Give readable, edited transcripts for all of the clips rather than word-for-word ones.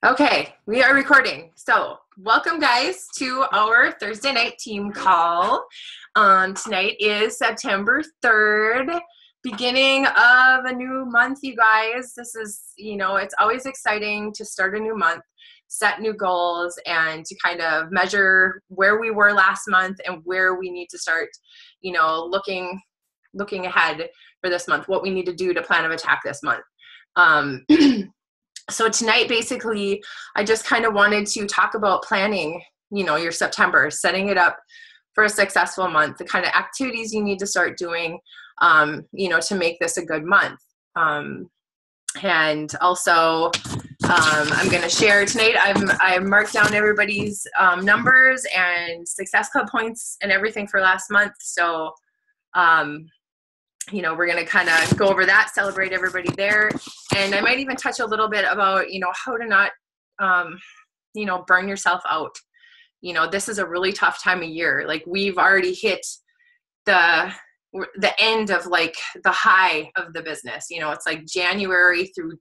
Okay, we are recording. So welcome guys to our Thursday night team call. Tonight is September 3rd, beginning of a new month, you guys. This is, it's always exciting to start a new month, set new goals, and to kind of measure where we were last month and where we need to start, looking ahead for this month, what we need to do to plan of attack this month. So tonight, basically, I just kind of wanted to talk about planning, your September, setting it up for a successful month, the kind of activities you need to start doing, to make this a good month. And also, I'm going to share tonight, I've marked down everybody's numbers and Success Club points and everything for last month. So, we're going to kind of go over that, celebrate everybody there. And I might even touch a little bit about, how to not, burn yourself out. This is a really tough time of year. Like, we've already hit the end of like the high of the business. It's like January through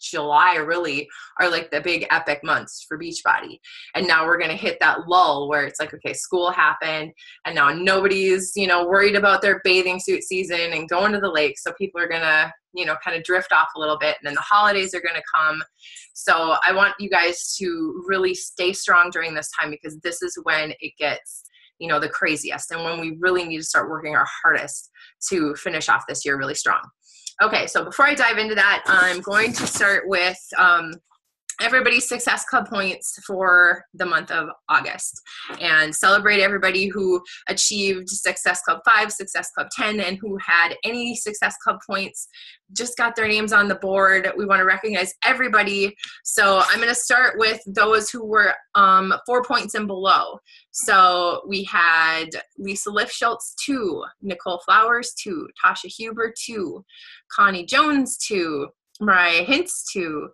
July really are like the big epic months for Beachbody. And now we're going to hit that lull where it's like, okay, school happened and now nobody's, worried about their bathing suit season and going to the lake. So people are going to, kind of drift off a little bit, and then the holidays are going to come. So I want you guys to really stay strong during this time, because this is when it gets, the craziest, and when we really need to start working our hardest to finish off this year really strong. Okay, so before I dive into that, I'm going to start with everybody's Success Club points for the month of August, and celebrate everybody who achieved Success Club 5, Success Club 10, and who had any Success Club points, just got their names on the board. We want to recognize everybody. So I'm going to start with those who were 4 points and below. So we had Lisa Lifschultz 2, Nicole Flowers 2, Tasha Huber 2, Connie Jones 2, Mariah Hintz 2,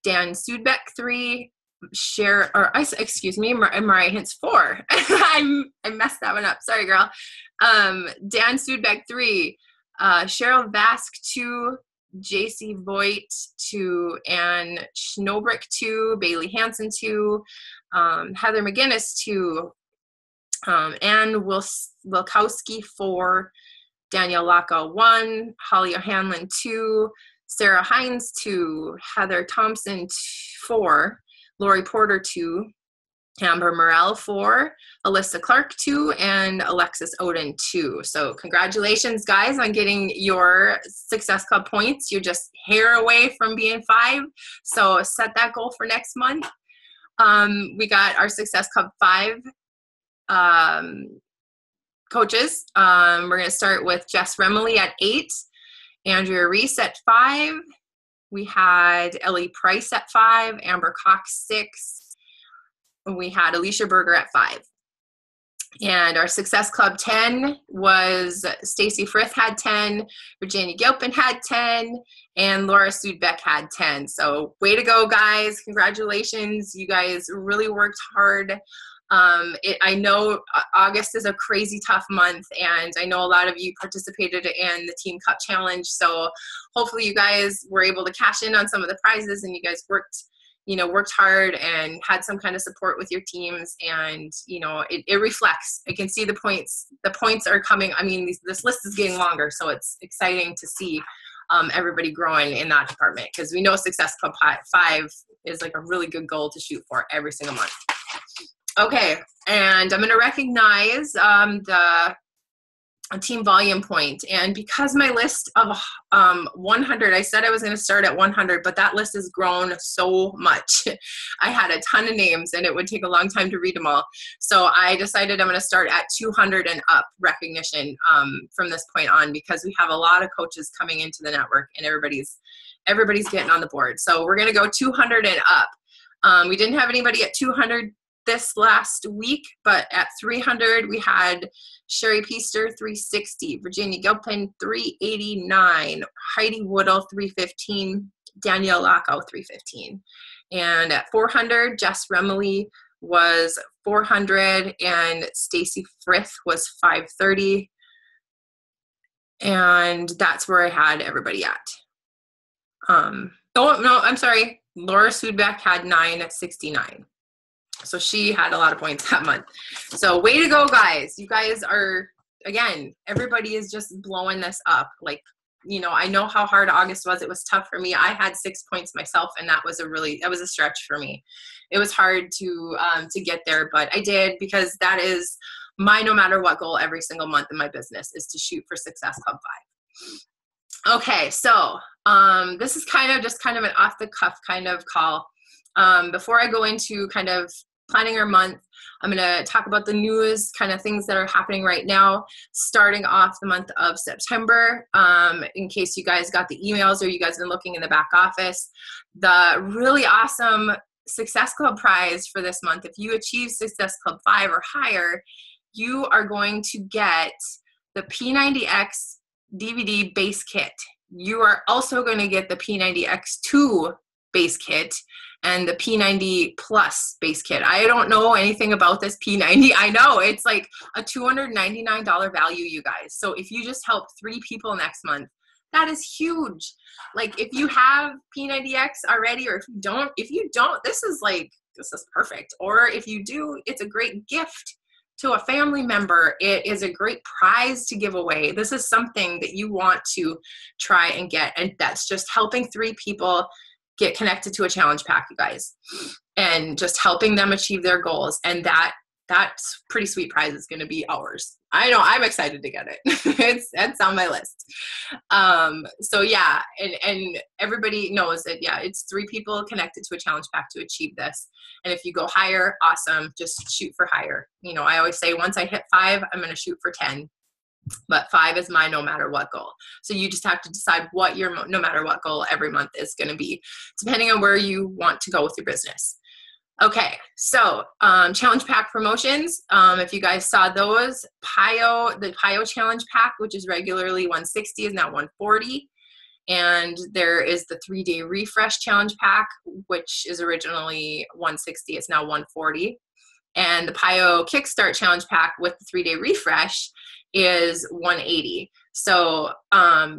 Dan Sudbeck 3, Mariah Hintz 4. I messed that one up. Sorry, girl. Dan Sudbeck 3, Cheryl Vask 2, JC Voigt 2, Ann Schnobrick 2, Bailey Hansen 2, Heather McGinnis 2, Ann Wilkowski 4, Danielle Lacka 1, Holly O'Hanlon 2, Sarah Hines 2, Heather Thompson 4, Lori Porter 2, Amber Morell 4, Alyssa Clark 2, and Alexis Oden 2. So congratulations, guys, on getting your Success Club points. You're just hair away from being 5. So set that goal for next month. We got our Success Club 5 coaches. We're going to start with Jess Remley at 8. Andrea Reese at 5. We had Ellie Price at 5. Amber Cox 6. We had Alicia Berger at 5. And our Success Club 10 was Stacy Frith had 10. Virginia Gilpin had 10. And Laura Sudbeck had 10. So way to go, guys. Congratulations. You guys really worked hard. I know August is a crazy tough month, and I know a lot of you participated in the Team Cup Challenge, so hopefully you guys were able to cash in on some of the prizes, and you guys worked hard and had some kind of support with your teams, and it reflects. I can see the points are coming. I mean, this list is getting longer, so it's exciting to see everybody growing in that department, because we know Success Club 5 is like a really good goal to shoot for every single month. Okay, and I'm going to recognize the team volume point. And because my list of 100, I said I was going to start at 100, but that list has grown so much. I had a ton of names, and it would take a long time to read them all. So I decided I'm going to start at 200 and up recognition from this point on, because we have a lot of coaches coming into the network, and everybody's getting on the board. So we're going to go 200 and up. We didn't have anybody at 200 this last week, but at 300 we had Sherry Peaster 360, Virginia Gilpin 389, Heidi Woodall 315, Danielle Lacko 315, and at 400 Jess Remley was 400, and Stacy Frith was 530, and that's where I had everybody at. Oh no, I'm sorry. Laura Sudbeck had 969. So she had a lot of points that month. So way to go, guys. You guys are, again, everybody is just blowing this up. Like, you know, I know how hard August was. It was tough for me. I had 6 points myself, and that was a stretch for me. It was hard to get there, but I did, because that is my no matter what goal every single month in my business, is to shoot for Success Club 5. Okay, so this is kind of an off the cuff kind of call. Before I go into kind of planning our month, I'm going to talk about the news, kind of things that are happening right now, starting off the month of September. In case you guys got the emails or you guys have been looking in the back office, the really awesome Success Club prize for this month, if you achieve Success Club 5 or higher, you are going to get the P90X DVD base kit. You are also going to get the P90X2 base kit and the P90 Plus base kit. I don't know anything about this P90. I know it's like a $299 value, you guys. So if you just help 3 people next month, that is huge. Like, if you have P90X already, or if you don't, this is perfect. Or if you do, it's a great gift to a family member. It is a great prize to give away. This is something that you want to try and get. And that's just helping 3 people get connected to a challenge pack, you guys, and just helping them achieve their goals. And that's pretty sweet prize is going to be ours. I know, I'm excited to get it. It's on my list. So yeah, and everybody knows that, yeah, it's 3 people connected to a challenge pack to achieve this. And if you go higher, awesome, just shoot for higher. You know, I always say, once I hit 5, I'm going to shoot for 10. But 5 is my no matter what goal. So you just have to decide what your no matter what goal every month is going to be, depending on where you want to go with your business. Okay, so challenge pack promotions. If you guys saw those, the PIO challenge pack, which is regularly $160, is now $140. And there is the 3-day refresh challenge pack, which is originally $160. It's now $140. And the PIO Kickstart challenge pack with the 3-day refresh is $180. So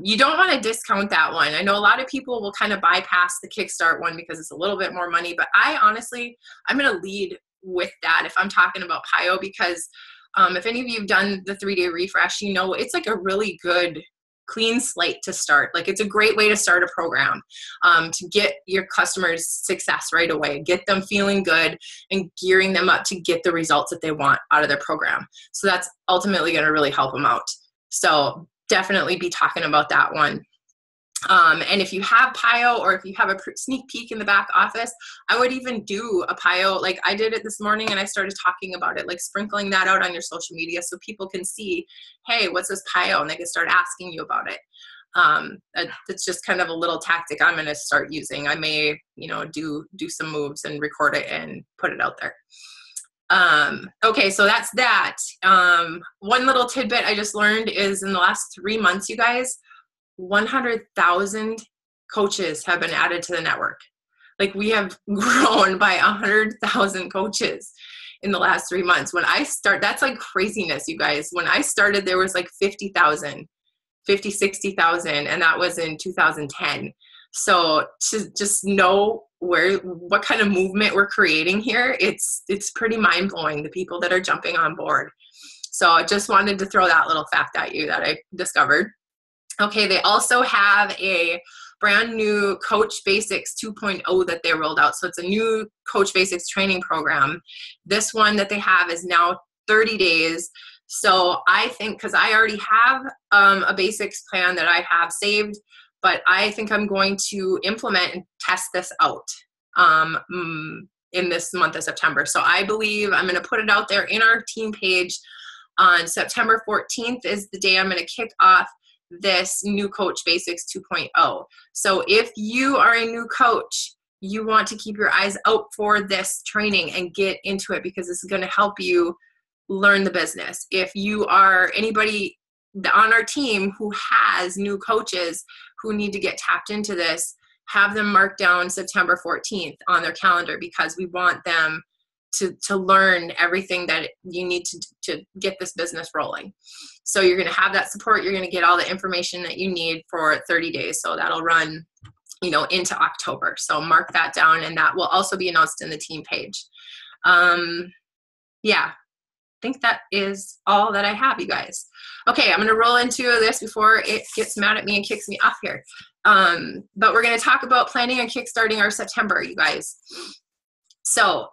you don't want to discount that one. I know a lot of people will kind of bypass the Kickstart one because it's a little bit more money, but I'm going to lead with that if I'm talking about PIO, because if any of you have done the 3-day refresh, you know, it's like a really good clean slate to start. Like, it's a great way to start a program, to get your customers success right away, get them feeling good and gearing them up to get the results that they want out of their program. So that's ultimately going to really help them out. So definitely be talking about that one. And if you have PIO, or if you have a sneak peek in the back office, I would even do a PIO. Like, I did it this morning and I started talking about it, like sprinkling that out on your social media so people can see, hey, what's this PIO? And they can start asking you about it. It's just kind of a little tactic I'm going to start using. I may, do some moves and record it and put it out there. Okay, so that's that. One little tidbit I just learned is, in the last 3 months, you guys, 100,000 coaches have been added to the network. Like, we have grown by 100,000 coaches in the last 3 months. When I start, that's like craziness, you guys. When I started, there was like 60,000, and that was in 2010. So to just know what kind of movement we're creating here, it's pretty mind blowing, the people that are jumping on board. So I just wanted to throw that little fact at you that I discovered. Okay, they also have a brand new Coach Basics 2.0 that they rolled out. So it's a new Coach Basics training program. This one that they have is now 30 days. So I think, because I already have a basics plan that I have saved, but I think I'm going to implement and test this out in this month of September. So I believe I'm going to put it out there in our team page on September 14th is the day I'm going to kick off this new Coach Basics 2.0. So if you are a new coach, you want to keep your eyes out for this training and get into it, because this is going to help you learn the business. If you are anybody on our team who has new coaches who need to get tapped into this, have them mark down September 14th on their calendar, because we want them to learn everything that you need to get this business rolling. So you're going to have that support. You're going to get all the information that you need for 30 days. So that'll run into October. So mark that down, and that will also be announced in the team page. Yeah, I think that is all that I have, you guys. Okay, I'm going to roll into this before it gets mad at me and kicks me off here. But we're going to talk about planning and kickstarting our September, you guys. So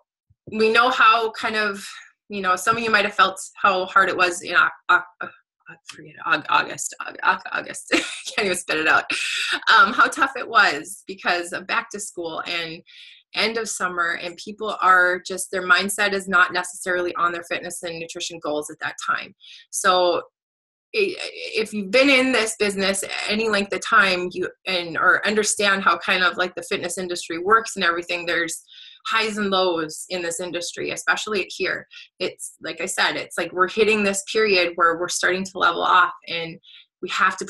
we know how kind of, some of you might have felt how hard it was in August. Can't even spit it out. How tough it was because of back to school and end of summer, and people are just, their mindset is not necessarily on their fitness and nutrition goals at that time. So if you've been in this business any length of time, or understand how kind of like the fitness industry works and everything, there's highs and lows in this industry, especially here. It's like I said, it's like we're hitting this period where we're starting to level off, and we have to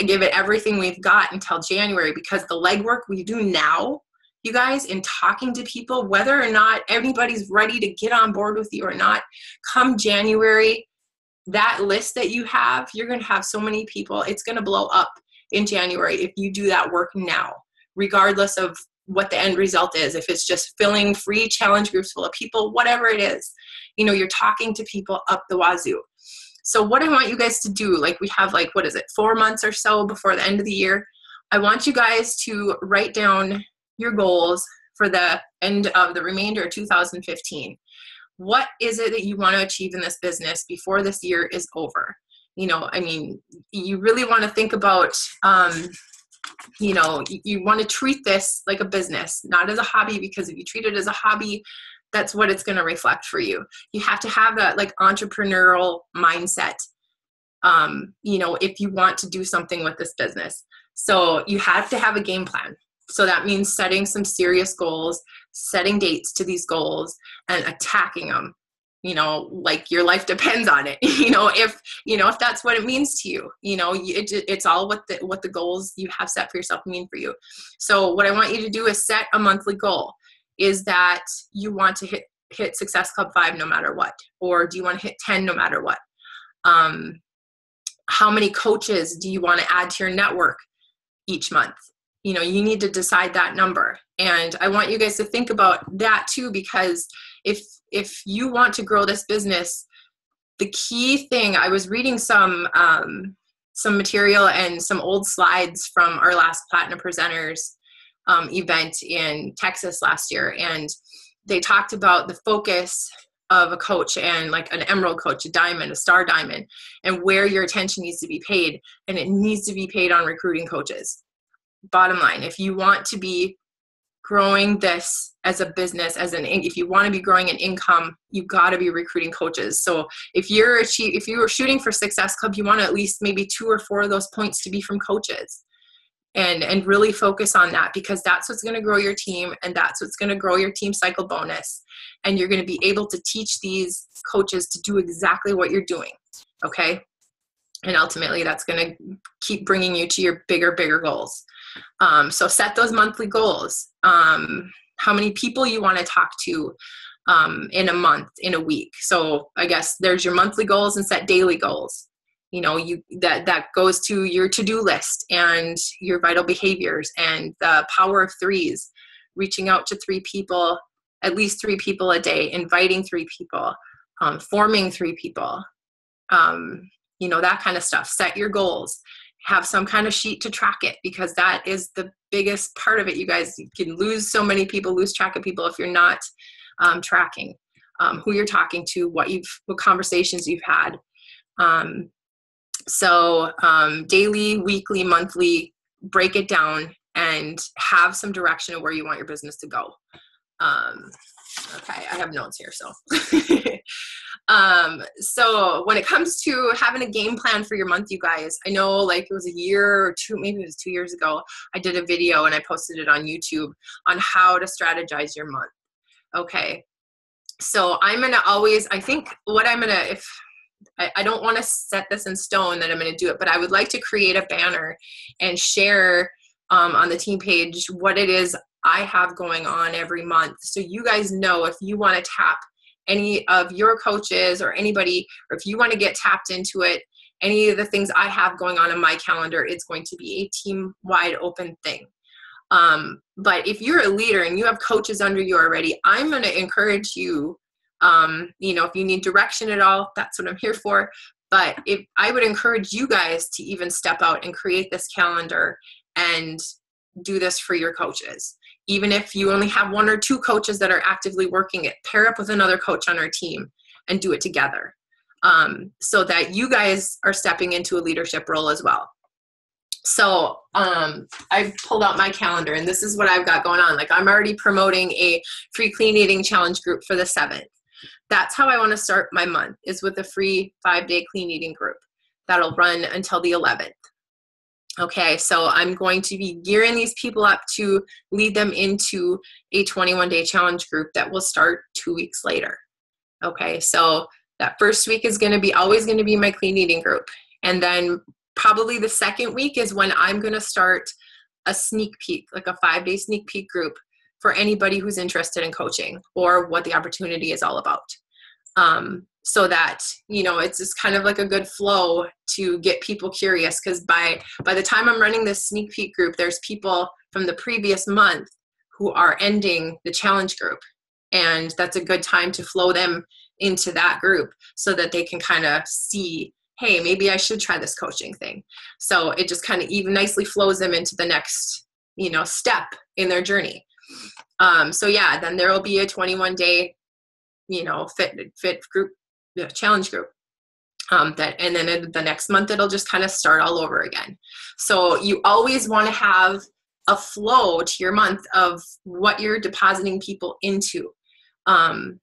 give it everything we've got until January, because the legwork we do now, you guys, in talking to people, whether or not anybody's ready to get on board with you or not, come January, that list that you have, you're going to have so many people, it's going to blow up in January if you do that work now, regardless of what the end result is. If it's just filling free challenge groups full of people, whatever it is, you're talking to people up the wazoo. So what I want you guys to do, like we have 4 months or so before the end of the year, I want you guys to write down your goals for the end of the remainder of 2015. What is it that you want to achieve in this business before this year is over? You really want to think about, you want to treat this like a business, not as a hobby, because if you treat it as a hobby, that's what it's going to reflect for you. You have to have that entrepreneurial mindset, if you want to do something with this business. So you have to have a game plan. So that means setting some serious goals, setting dates to these goals, and attacking them, like your life depends on it. If that's what it means to you, it's all what the goals you have set for yourself mean for you. So what I want you to do is set a monthly goal. Is that you want to hit Success Club 5 no matter what? Or do you want to hit 10 no matter what? How many coaches do you want to add to your network each month? You need to decide that number. And I want you guys to think about that too, because if you want to grow this business, the key thing, I was reading some material and some old slides from our last Platinum Presenters event in Texas last year, and they talked about the focus of a coach, and like an emerald coach, a diamond, a star diamond, and where your attention needs to be paid, and it needs to be paid on recruiting coaches. Bottom line, if you want to be growing this as a business, if you want to be growing an income, you got to be recruiting coaches. So if you were shooting for Success Club, you want at least maybe 2 or 4 of those points to be from coaches. And really focus on that, because that's what's going to grow your team, and that's what's going to grow your team cycle bonus. And you're going to be able to teach these coaches to do exactly what you're doing. Okay. And ultimately that's going to keep bringing you to your bigger goals. So set those monthly goals. How many people you want to talk to in a month, in a week. So I guess there's your monthly goals, and set daily goals. That goes to your to-do list and your vital behaviors, and the power of 3s, reaching out to 3 people, at least 3 people a day, inviting 3 people, forming 3 people, that kind of stuff. Set your goals, have some kind of sheet to track it, because that is the biggest part of it. You guys, you can lose track of people if you're not tracking who you're talking to, what conversations you've had. So daily, weekly, monthly, break it down and have some direction of where you want your business to go. Okay, I have notes here. So when it comes to having a game plan for your month, you guys, I know like it was a year or 2, maybe it was 2 years ago, I did a video and I posted it on YouTube on how to strategize your month. Okay. So I'm going to always, I think what I'm going to, I don't want to set this in stone that I'm going to do it, but I would like to create a banner and share on the team page what it is I have going on every month. So you guys know if you want to tap any of your coaches or anybody, or if you want to get tapped into it any of the things I have going on in my calendar, it's going to be a team wide open thing. But if you're a leader and you have coaches under you already, I'm going to encourage you, if you need direction at all, that's what I'm here for. But if I would encourage you guys to even step out and create this calendar and do this for your coaches. Even if you only have 1 or 2 coaches that are actively working it, pair up with another coach on our team and do it together, so that you guys are stepping into a leadership role as well. So I've pulled out my calendar, and this is what I've got going on. Like, I'm already promoting a free clean eating challenge group for the 7th. That's how I want to start my month, is with a free 5-day clean eating group that'll run until the 11th. Okay, so I'm going to be gearing these people up to lead them into a 21-day challenge group that will start 2 weeks later. Okay, so that first week is always going to be my clean eating group. And then probably the second week is when I'm going to start a sneak peek, like a 5-day sneak peek group for anybody who's interested in coaching or what the opportunity is all about. So that, it's just kind of like a good flow to get people curious, because by the time I'm running this sneak peek group, there's people from the previous month who are ending the challenge group. And that's a good time to flow them into that group so that they can kind of see, hey, maybe I should try this coaching thing. So it just kind of even nicely flows them into the next, step in their journey. Then there will be a 21-day, fit group, challenge group. And then the next month, it'll just kind of start all over again. So you always want to have a flow to your month of what you're depositing people into. And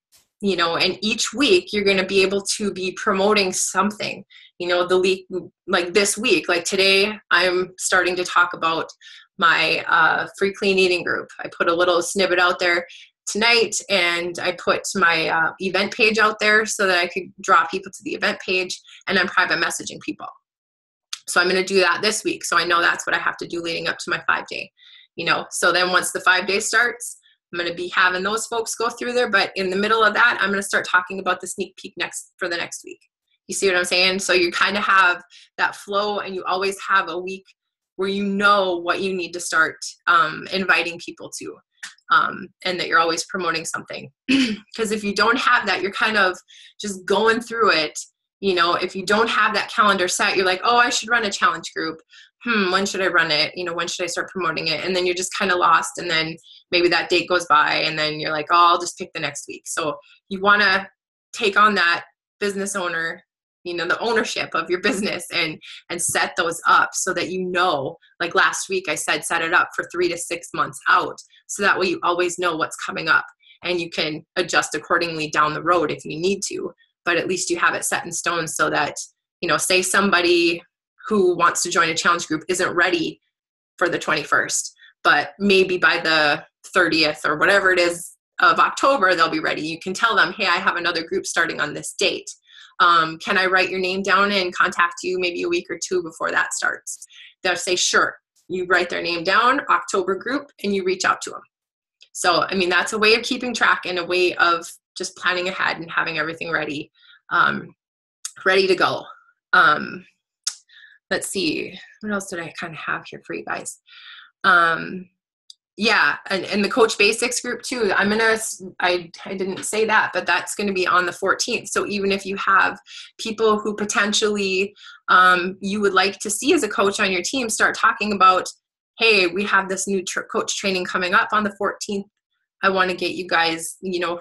each week you're going to be able to be promoting something, the week, like this week, like today, I'm starting to talk about my free clean eating group. I put a little snippet out there tonight, and I put my event page out there so that I could draw people to the event page, and I'm private messaging people. So I'm going to do that this week. So I know that's what I have to do leading up to my 5-day, so then once the 5 day starts, I'm going to be having those folks go through there. But in the middle of that, I'm going to start talking about the sneak peek for the next week. You see what I'm saying? So you kind of have that flow, and you always have a week where you know what you need to start inviting people to. And that you're always promoting something. Because if you don't have that, you're kind of just going through it. If you don't have that calendar set, you're like, oh, I should run a challenge group. When should I run it? When should I start promoting it? And then you're just kind of lost. And then maybe that date goes by, and then you're like, oh, I'll just pick the next week. So you want to take on that business owner, the ownership of your business, and set those up so that, like last week I said, set it up for 3 to 6 months out. So that way you always know what's coming up, and you can adjust accordingly down the road if you need to, but at least you have it set in stone so that, say somebody who wants to join a challenge group isn't ready for the 21st, but maybe by the 30th or whatever it is of October, they'll be ready. You can tell them, hey, I have another group starting on this date. Can I write your name down and contact you maybe a week or 2 before that starts? They'll say, sure. You write their name down, October group, and you reach out to them. So, that's a way of keeping track and a way of just planning ahead and having everything ready to go. Let's see. What else did I kind of have here for you guys? And the Coach Basics group too. I didn't say that, but that's going to be on the 14th. So even if you have people who potentially you would like to see as a coach on your team, start talking about, hey, we have this new coach training coming up on the 14th. I want to get you guys,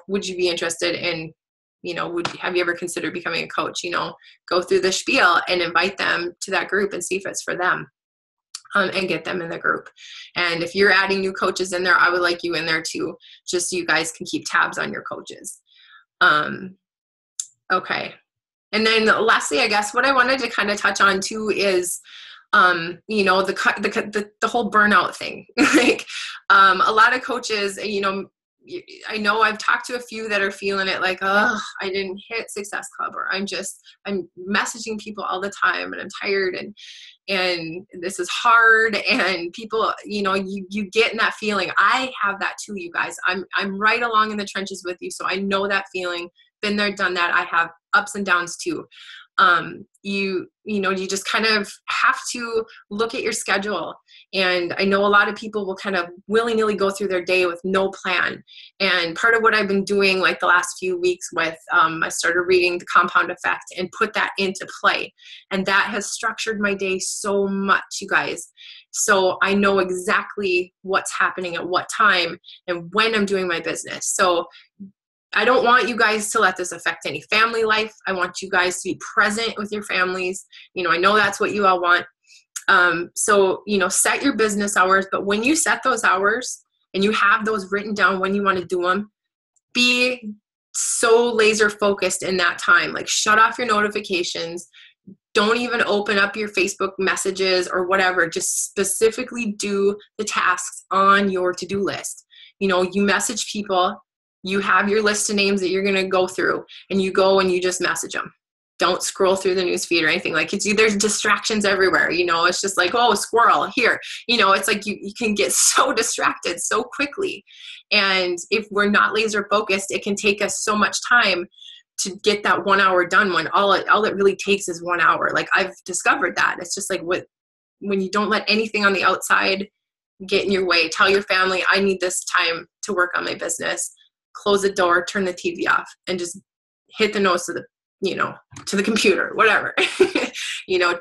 would you be interested in, have you ever considered becoming a coach? Go through the spiel and invite them to that group and see if it's for them. And get them in the group. And if you're adding new coaches in there, I would like you in there too, just so you guys can keep tabs on your coaches. Okay. And then lastly, I guess what I wanted to kind of touch on too is, the whole burnout thing. Like, a lot of coaches, I know I've talked to a few that are feeling it like, oh, I didn't hit Success Club, or I'm messaging people all the time and I'm tired and this is hard, and people, you get in that feeling. I have that too, you guys. I'm right along in the trenches with you. So I know that feeling, been there, done that. I have ups and downs too. You just kind of have to look at your schedule. And I know a lot of people will kind of willy-nilly go through their day with no plan. And part of what I've been doing like the last few weeks with, I started reading The Compound Effect and put that into play. And that has structured my day so much, you guys. So I know exactly what's happening at what time and when I'm doing my business. So I don't want you guys to let this affect any family life. I want you guys to be present with your families. I know that's what you all want. So set your business hours, but when you set those hours and you have those written down when you want to do them, be so laser focused in that time. Like, shut off your notifications. Don't even open up your Facebook messages or whatever. Just specifically do the tasks on your to-do list. You message people. You have your list of names that you're going to go through, and you go and you just message them. Don't scroll through the news feed or anything. Like, there's distractions everywhere. It's just like, oh, a squirrel here. It's like you can get so distracted so quickly. And if we're not laser focused, it can take us so much time to get that 1 hour done when all it really takes is 1 hour. Like, I've discovered that. It's just like when you don't let anything on the outside get in your way. Tell your family, I need this time to work on my business. Close the door, turn the TV off, and just hit the nose to the computer, whatever.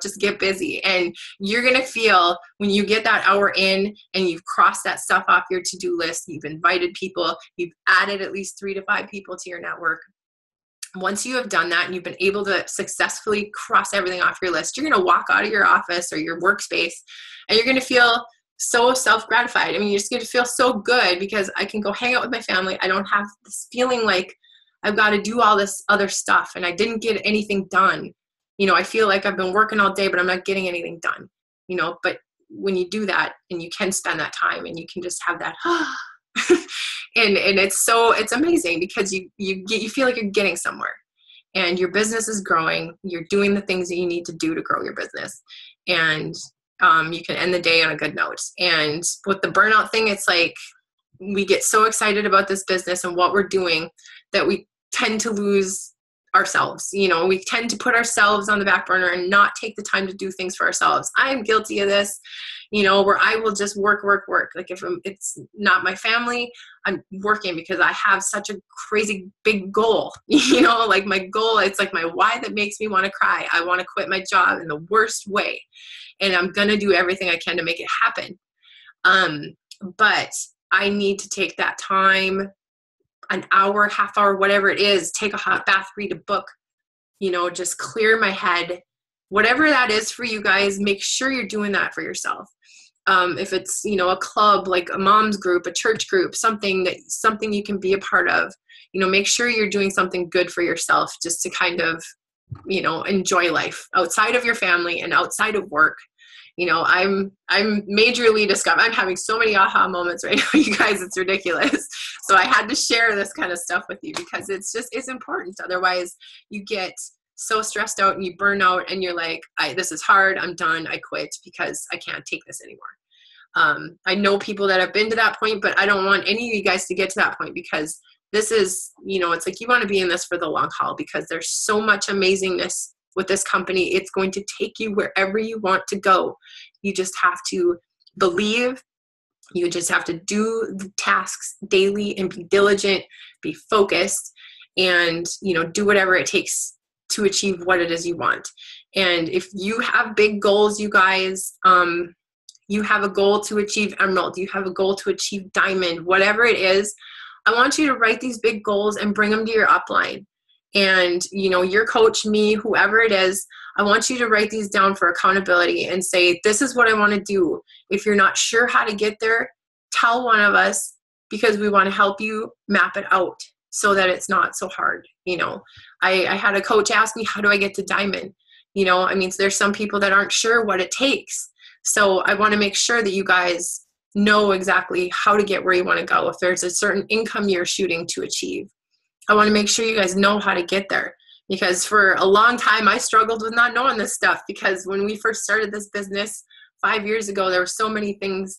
Just get busy. And you're going to feel when you get that hour in and you've crossed that stuff off your to-do list, you've invited people, you've added at least 3 to 5 people to your network. Once you have done that and you've been able to successfully cross everything off your list, you're going to walk out of your office or your workspace and you're going to feel so self-gratified. You're just going to feel so good because I can go hang out with my family. I don't have this feeling like I've got to do all this other stuff and I didn't get anything done. I feel like I've been working all day, but I'm not getting anything done, but when you do that and you can spend that time and you can just have that, and it's amazing because you feel like you're getting somewhere and your business is growing. You're doing the things that you need to do to grow your business. And you can end the day on a good note. And with the burnout thing, it's like we get so excited about this business and what we're doing that we tend to lose ourselves. We tend to put ourselves on the back burner and not take the time to do things for ourselves. I am guilty of this, where I will just work. Like, if it's not my family, I'm working because I have such a crazy big goal. Like my goal, it's like my why that makes me want to cry. I want to quit my job in the worst way. And I'm going to do everything I can to make it happen. But I need to take that time, an hour, half hour, whatever it is, take a hot bath, read a book, just clear my head. Whatever that is for you guys, make sure you're doing that for yourself. If it's, a club, like a mom's group, a church group, something you can be a part of, make sure you're doing something good for yourself just to kind of, enjoy life outside of your family and outside of work. I'm majorly discovering, I'm having so many aha moments right now, you guys, it's ridiculous. So I had to share this kind of stuff with you because it's important. Otherwise you get so stressed out and you burn out and you're like, this is hard. I'm done. I quit because I can't take this anymore. I know people that have been to that point, but I don't want any of you guys to get to that point because this is, it's like you want to be in this for the long haul because there's so much amazingness with this company. It's going to take you wherever you want to go. You just have to believe. You just have to do the tasks daily and be diligent, be focused, and, do whatever it takes to achieve what it is you want. And if you have big goals, you guys, you have a goal to achieve emerald, you have a goal to achieve diamond, whatever it is, I want you to write these big goals and bring them to your upline. And, your coach, me, whoever it is, I want you to write these down for accountability and say, this is what I want to do. If you're not sure how to get there, tell one of us because we want to help you map it out so that it's not so hard. I had a coach ask me, how do I get to diamond? So there's some people that aren't sure what it takes. So I want to make sure that you guys know exactly how to get where you want to go. If there's a certain income you're shooting to achieve, I want to make sure you guys know how to get there. Because for a long time, I struggled with not knowing this stuff because when we first started this business 5 years ago, there were so many things,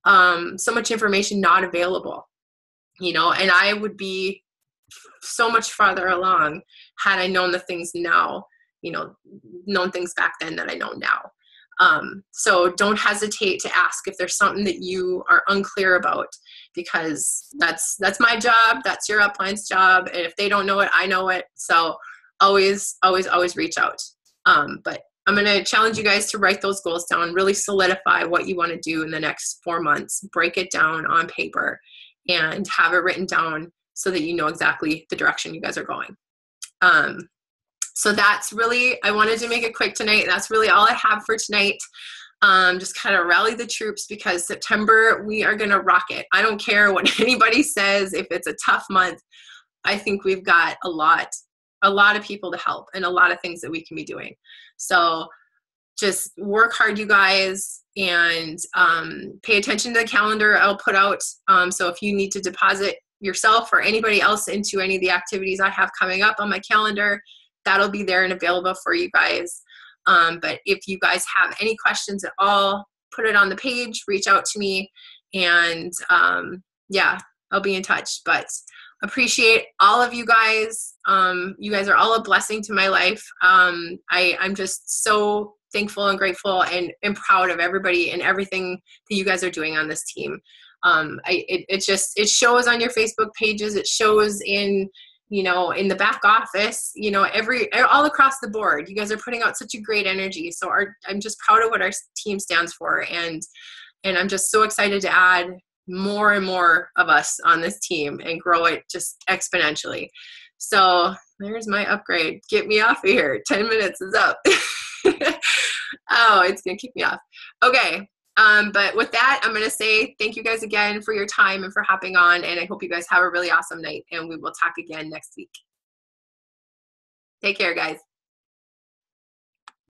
so much information not available, and I would be so much farther along had I known the things now known things back then that I know now. So don't hesitate to ask if there's something that you are unclear about, because that's my job. That's your upline's job. And if they don't know it, I know it. So always reach out. But I'm going to challenge you guys to write those goals down, really solidify what you want to do in the next 4 months, break it down on paper and have it written down so that you know exactly the direction you guys are going. So that's really, I wanted to make it quick tonight. That's really all I have for tonight. Just kind of rally the troops, because September, we are going to rock it. I don't care what anybody says. If it's a tough month, I think we've got a lot of people to help and a lot of things that we can be doing. So just work hard, you guys, and pay attention to the calendar I'll put out. So if you need to deposit yourself or anybody else into any of the activities I have coming up on my calendar, that'll be there and available for you guys. But if you guys have any questions at all, put it on the page, reach out to me, and yeah, I'll be in touch. But appreciate all of you guys. You guys are all a blessing to my life. I'm just so thankful and grateful and proud of everybody and everything that you guys are doing on this team. It shows on your Facebook pages. It shows in the back office, all across the board. You guys are putting out such a great energy. So I'm just proud of what our team stands for. And I'm just so excited to add more and more of us on this team and grow it just exponentially. So there's my upgrade. Get me off of here. 10 minutes is up. Oh, it's going to kick me off. Okay. But with that, I'm going to say thank you guys again for your time and for hopping on. And I hope you guys have a really awesome night, and we will talk again next week. Take care, guys.